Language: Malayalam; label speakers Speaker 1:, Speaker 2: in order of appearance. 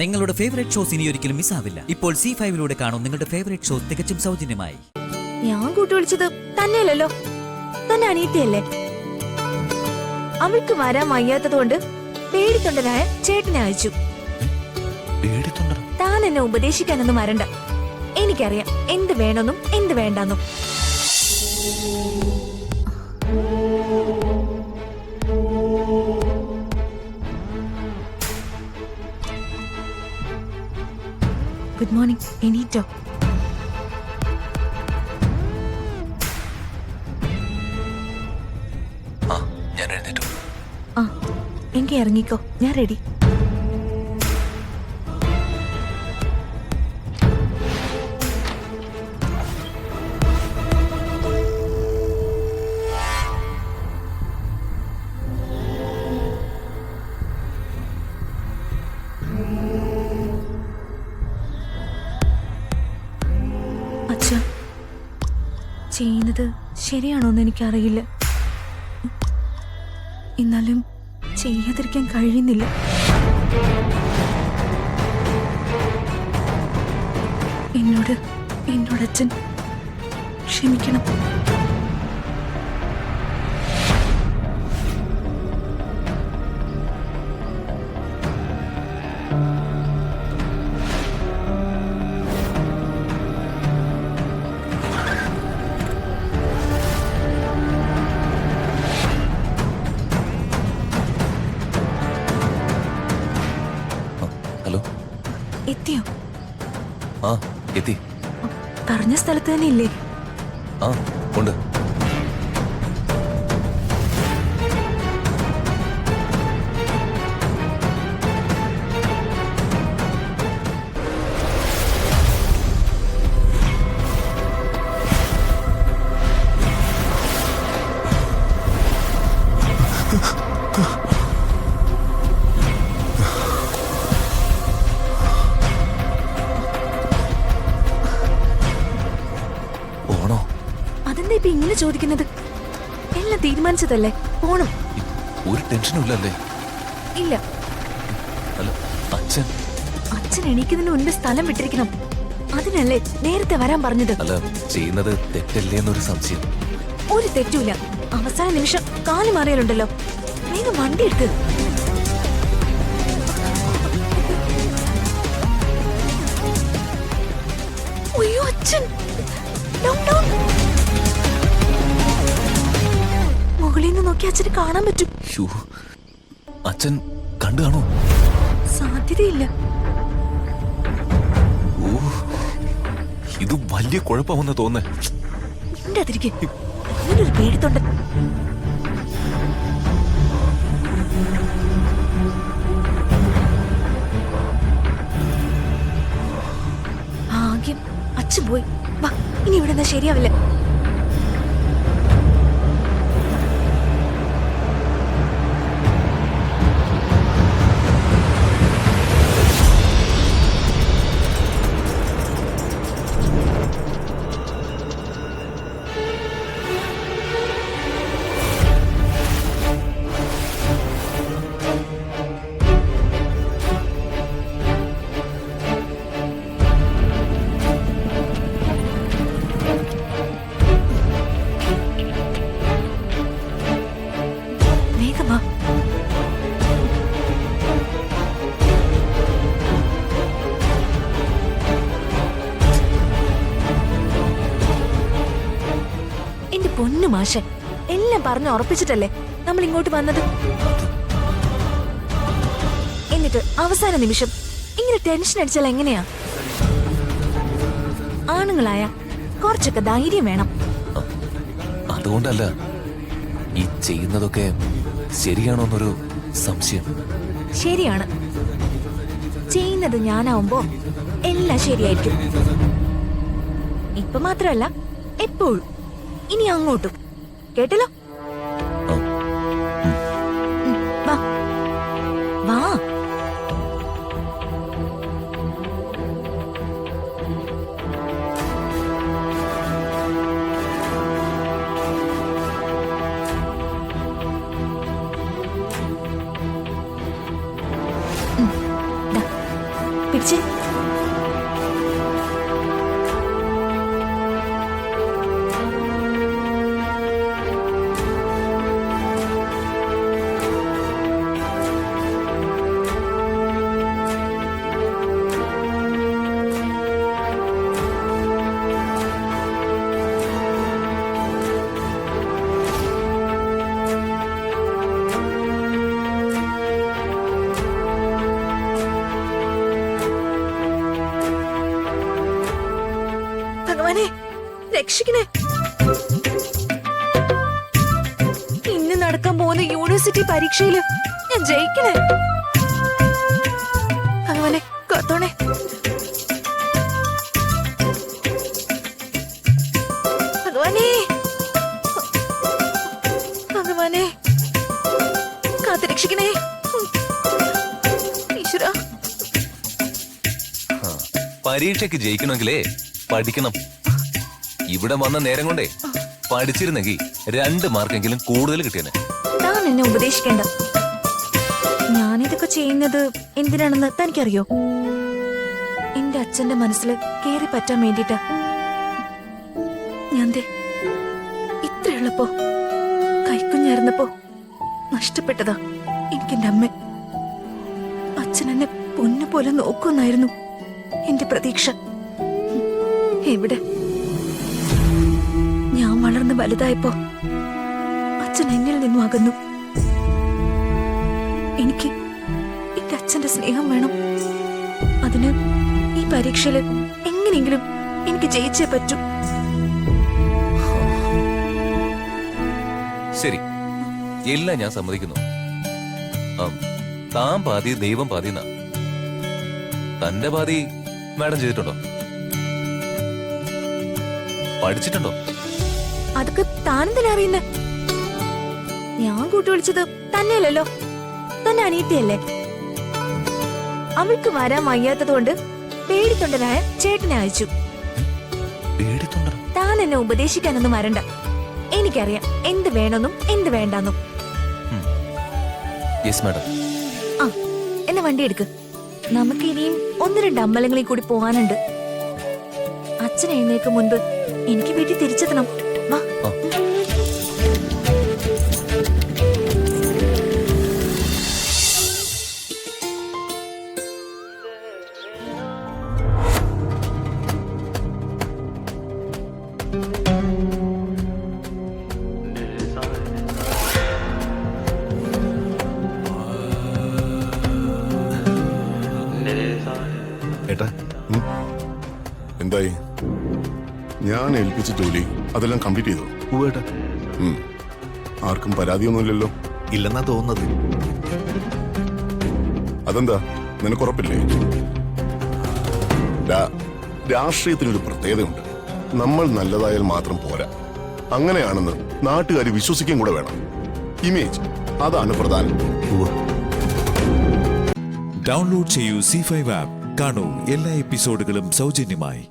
Speaker 1: നിങ്ങളുടെ ഫേവറേറ്റ് ഷോസ് ഇനി ഒരിക്കലും മിസ്സാവില്ല. ഇപ്പോൾ C5 കാണും നിങ്ങളുടെ ഫേവറേറ്റ് ഷോസ് തികച്ചും സൗജന്യമായി.
Speaker 2: ഞാൻ കൂട്ടുവിളിച്ചത് തന്നെയല്ലോ, തന്നെ അനിയത്തിയല്ലേ. അവൾക്ക് വരാൻ വയ്യാത്തതുകൊണ്ട് പേടിത്തൊണ്ടനായ ചേട്ടനെ അയച്ചു. താൻ എന്നെ ഉപദേശിക്കാനൊന്നും വരണ്ട. എനിക്കറിയാം എന്ത് വേണമെന്നും എന്ത് വേണ്ടെന്നും. Good morning. എണീറ്റോ? ആ, എങ്കിൽ ഇറങ്ങിക്കോ, ഞാൻ റെഡി. അച്ഛാ, ചെയ്യുന്നത് ശരിയാണോന്ന് എനിക്കറിയില്ല. എന്നാലും ചെയ്യാതിരിക്കാൻ കഴിയുന്നില്ല. എന്നോട് അച്ഛൻ ക്ഷമിക്കണം. എത്തിയോ?
Speaker 3: ആ, എത്തി.
Speaker 2: പറഞ്ഞ സ്ഥലത്ത് തന്നെ ഇല്ലേ?
Speaker 3: ആ, ഉണ്ട്.
Speaker 2: അതെന്താ ഇപ്പൊ ഇങ്ങനെ ചോദിക്കുന്നത്? എല്ലാം തീരുമാനിച്ചതല്ലേ, പോണം.
Speaker 3: ഒരു ടെൻഷനും ഇല്ലല്ലേ?
Speaker 2: ഇല്ല. അച്ഛൻ എണീക്കുന്നതിന് മുൻപ് സ്ഥലം വിട്ടിരിക്കണം. അതിനല്ലേ നേരത്തെ വരാൻ പറഞ്ഞത്.
Speaker 3: അല്ല, ചെയ്യുന്നത് തെറ്റല്ലേ എന്നൊരു സംശയം.
Speaker 2: ഒരു തെറ്റുമില്ല. അവസാന നിമിഷം കാല് മാറിയാലുണ്ടല്ലോ. വേഗം വണ്ടി എടുക്ക്. അയ്യോ അച്ഛൻ, മുകളിൽ നിന്ന് നോക്കി അച്ഛന് കാണാൻ പറ്റും.
Speaker 3: അച്ഛൻ കണ്ടു കാണോ?
Speaker 2: സാധ്യതയില്ല.
Speaker 3: ഇത് വലിയ കുഴപ്പമെന്ന് തോന്നേ.
Speaker 2: അങ്ങനൊരു പേടിത്തൊണ്ട്. ഭാഗ്യം അച്ഛൻ പോയി. വാ, ഇനി ഇവിടെ എന്താ ശരിയാവില്ല. എന്റെ പൊന്നു മാഷൻ, എല്ലാം പറഞ്ഞ് ഉറപ്പിച്ചിട്ടല്ലേ നമ്മൾ ഇങ്ങോട്ട് വന്നത്. എന്നിട്ട് അവസാന നിമിഷം ഇങ്ങനെ ടെൻഷൻ അടിച്ചാൽ എങ്ങനെയാ? ആണുങ്ങളായ കുറച്ചൊക്കെ ധൈര്യം വേണം.
Speaker 3: അതുകൊണ്ടല്ല, ഈ ചെയ്യുന്നതൊക്കെ ശരിയാണോന്നൊരു സംശയം.
Speaker 2: ശരിയാണ്. ചെയ്യുന്നത് ഞാനാവുമ്പോ എല്ലാം ശരിയായിരിക്കും. ഇപ്പൊ മാത്രമല്ല, എപ്പോഴും. ഇനി അങ്ങോട്ടും. കേട്ടല്ലോ? വാ വാ. പിടിച്ചേ. ഭഗവാനെ രക്ഷിക്കണേ. ഇന്ന് നടക്കാൻ പോകുന്ന യൂണിവേഴ്സിറ്റി പരീക്ഷയില് ഞാൻ ജയിക്കണേ. ഭഗവാനെ കാത്തോണേ. ഭഗവാനെ ഭഗവാനെ കാത്തു രക്ഷിക്കണേ. ഈശ്വര,
Speaker 3: പരീക്ഷയ്ക്ക് ജയിക്കണമെങ്കിലേ പഠിക്കണം. ഇവിടെ വന്ന നേരം കൊണ്ടേ പഠിച്ചിരുന്നെങ്കിൽ 2 മാർക്കെങ്കിലും കൂടുതൽ കിട്ടിയനെ.
Speaker 2: താൻ എന്നെ ഉപദേശിക്കേണ്ട. ഞാനിതൊക്കെ ചെയ്യുന്നത് എന്തിനാണെന്ന് തനിക്കറിയോ? എന്റെ അച്ഛന്റെ മനസ്സിൽ കേറി പറ്റാൻ വേണ്ടിട്ടാ. ഞാൻ ദേ ഇത്രയുള്ളപ്പോ കൈക്കുഞ്ഞായിരുന്നപ്പോ നഷ്ടപ്പെട്ടതാ എനിക്കെന്റെ അമ്മ. അച്ഛൻ എന്നെ പൊന്നുപോലെ നോക്കുന്നായിരുന്നു എന്റെ പ്രതീക്ഷ. എവിടെ? ഞാൻ വളർന്ന് വലുതായപ്പോ അച്ഛൻ എന്നിൽ നിന്നും അകന്നു. എനിക്ക് എന്റെ അച്ഛന്റെ സ്നേഹം വേണം. അതിന് ഈ പരീക്ഷയില് എങ്ങനെയെങ്കിലും എനിക്ക് ജയിച്ചേ പറ്റൂ.
Speaker 3: ശരി, എല്ലാം ഞാൻ സമ്മതിക്കുന്നു. താൻ പാതി ദൈവം പാതി എന്നാ. തന്റെ പാതി മാഡം ചെയ്തിട്ടുണ്ടോ? പഠിച്ചിട്ടുണ്ടോ?
Speaker 2: അതൊക്കെ താനെന്തിനാ അറിയുന്നേ? ഞാൻ കൂട്ടുവിളിച്ചത് തന്നെയല്ലോ, തന്നെ അനിയത്തിയല്ലേ. അവൾക്ക് വരാൻ വയ്യാത്തതുകൊണ്ട് പേടിത്തൊണ്ടനായ ചേട്ടനെ അയച്ചു. താൻ എന്നെ ഉപദേശിക്കാനൊന്നും വരണ്ട. എനിക്കറിയാം എന്ത് വേണമെന്നും എന്ത് വേണ്ടെന്നും. ആ, എന്നെ വണ്ടി എടുക്ക്. നമുക്ക് ഇനിയും 1-2 അമ്പലങ്ങളിൽ കൂടി പോകാനുണ്ട്. അച്ഛൻ എഴുന്നേൽക്കും മുൻപ് എനിക്ക് വീട്ടിൽ തിരിച്ചെത്തണം. വാ.
Speaker 4: ഏട്ടാ, എന്തായി? ഞാൻ ഏൽപ്പിച്ച ജോലി അതെല്ലാം കംപ്ലീറ്റ് ചെയ്തു.
Speaker 5: പൂവേട്ടാ,
Speaker 4: ആർക്കും പരാതിയൊന്നുമില്ലല്ലോ?
Speaker 5: ഇല്ലെന്നാ തോന്നുന്നത്.
Speaker 4: അതെന്താ, നിനക്ക് ഉറപ്പില്ലേ? രാഷ്ട്രീയത്തിനൊരു പ്രത്യേകതയുണ്ട്. നമ്മൾ നല്ലതായാൽ മാത്രം പോരാ, അങ്ങനെയാണെന്ന് നാട്ടുകാർ വിശ്വസിക്കുകയും കൂടെ വേണം. ഇമേജ്, അതാണ് പ്രധാനം.
Speaker 6: ഡൗൺലോഡ് ചെയ്യൂ C5 ആപ്പ്. കാണൂ എല്ലാ എപ്പിസോഡുകളും സൗജന്യമായി.